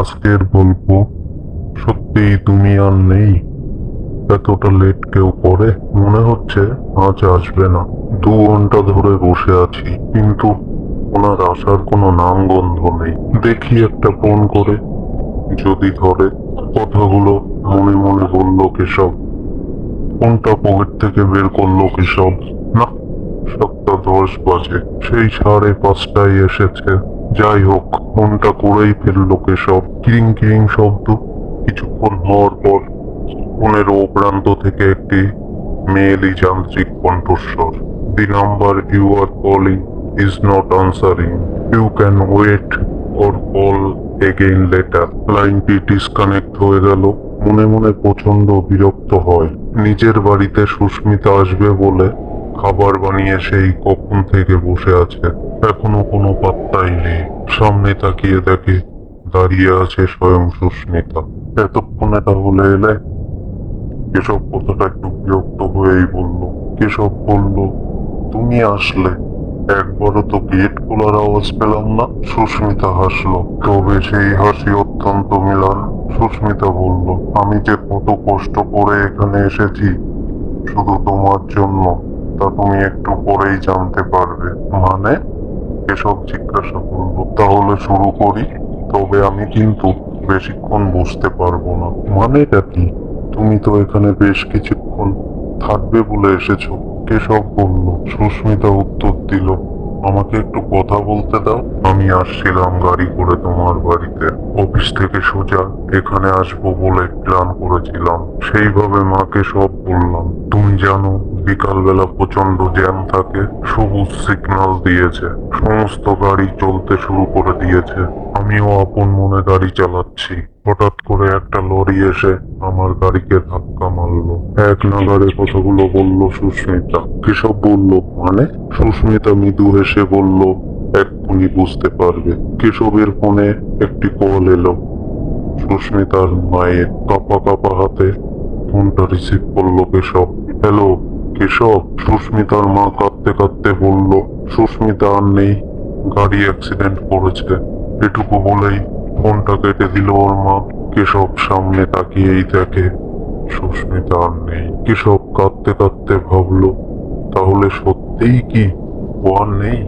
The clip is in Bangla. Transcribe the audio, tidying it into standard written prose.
আজকের গল্প, সত্যিই তুমি আর নেই? এতটা লেট কেউ করে? মনে হচ্ছে আজ আসবে না। 2 ঘন্টা ধরে বসে আছি, কিন্তু ওনার আসার কোনো নামগন্ধ নেই। দেখি একটা ফোন করে, যদি ধরে। কথাগুলো মনে মনে বলল কেশব। ফোনটা পকেট থেকে বের করলো কেশব। না, 7:10 বাজে, সেই 5:30টায় এসেছে। যাই হোক, ফোনটা করেই ফেললো কেশব। কিরিং কিরিং শব্দ। কিছুক্ষণ হওয়ার পর ফোনের ও প্রান্ত থেকে একটি মেয়েলি যান্ত্রিক কণ্ঠস্বর। The number you are calling is not answering, you can wait or call again later. লাইনটি ডিসকানেক্ট হয়ে গেল। মনে মনে প্রচন্ড বিরক্ত হয়। নিজের বাড়িতে সুস্মিতা আসবে বলে খাবার বানিয়ে সেই কখন থেকে বসে আছে, এখনো কোনো পাত্তাই নেই। সামনে তাকিয়ে দেখে দাঁড়িয়ে আছে স্বয়ং সুস্মিতা। এতক্ষণে তাহলে এলে? কেশব কথাটা একটু বিরক্ত হয়েই বলল। কেশব বলল, তুমি আসলে? একবারও তো গেট খোলার আওয়াজ পেলাম না। সুস্মিতা হাসলো, তবে সেই হাসি অত্যন্ত ম্লান। সুস্মিতা বলল, আমি যে কত কষ্ট করে এখানে এসেছি শুধু তোমার জন্য, তা তুমি একটু পরেই জানতে পারবে। মানে? কেশব জিজ্ঞাসা করলো। তাহলে শুরু করি, তবে আমি কিন্তু বেশিক্ষণ বসতে পারবো না। মানেটা কি? তুমি তো এখানে বেশ কিছুক্ষণ থাকবে বলে এসেছো। কেশব বলল। সুস্মিতা উত্তর দিল, আমাকে একটু কথা বলতে দাও। আমি আসছিলাম গাড়ি করে তোমার বাড়িতে। অফিস থেকে সোজা এখানে আসবো বলে প্ল্যান করেছিলাম। সেইভাবে মাকে সব বললাম। তুমি জানো, বিকালবেলা প্রচন্ড জ্যাম থাকে। সবুজ সিগন্যাল দিয়েছে, সমস্ত গাড়ি চলতে শুরু করে দিয়েছে। আমিও আপন মনে গাড়ি চালাচ্ছি। হঠাৎ করে একটা লরি এসে আমার গাড়িকে ধাক্কা মারলো। এক নাগাড়ে কথাগুলো বলল সুস্মিতা। কেশব বলল, মানে? সুস্মিতা মৃদু হেসে বলল, এক্ষুনি বুঝতে পারবে। কেশবের ফোনে একটি কল এলো। সুস্মিতার মায়ের। কাঁপা কাঁপা হাতে ফোনটা রিসিভ করলো কেশব। হ্যালো কেশব, সুস্মিতার মা কাঁদতে কাঁদতে বলল। সুস্মিতা আর নেই, গাড়ি অ্যাক্সিডেন্ট করেছে। এটুকু বলেই ফোনটা কেটে দিল ওর মা। কেশব সামনে তাকিয়েই দেখে সুস্মিতা আর নেই। কেশব কাঁদতে কাঁদতে ভাবলো, তাহলে সত্যিই কি ও আর নেই?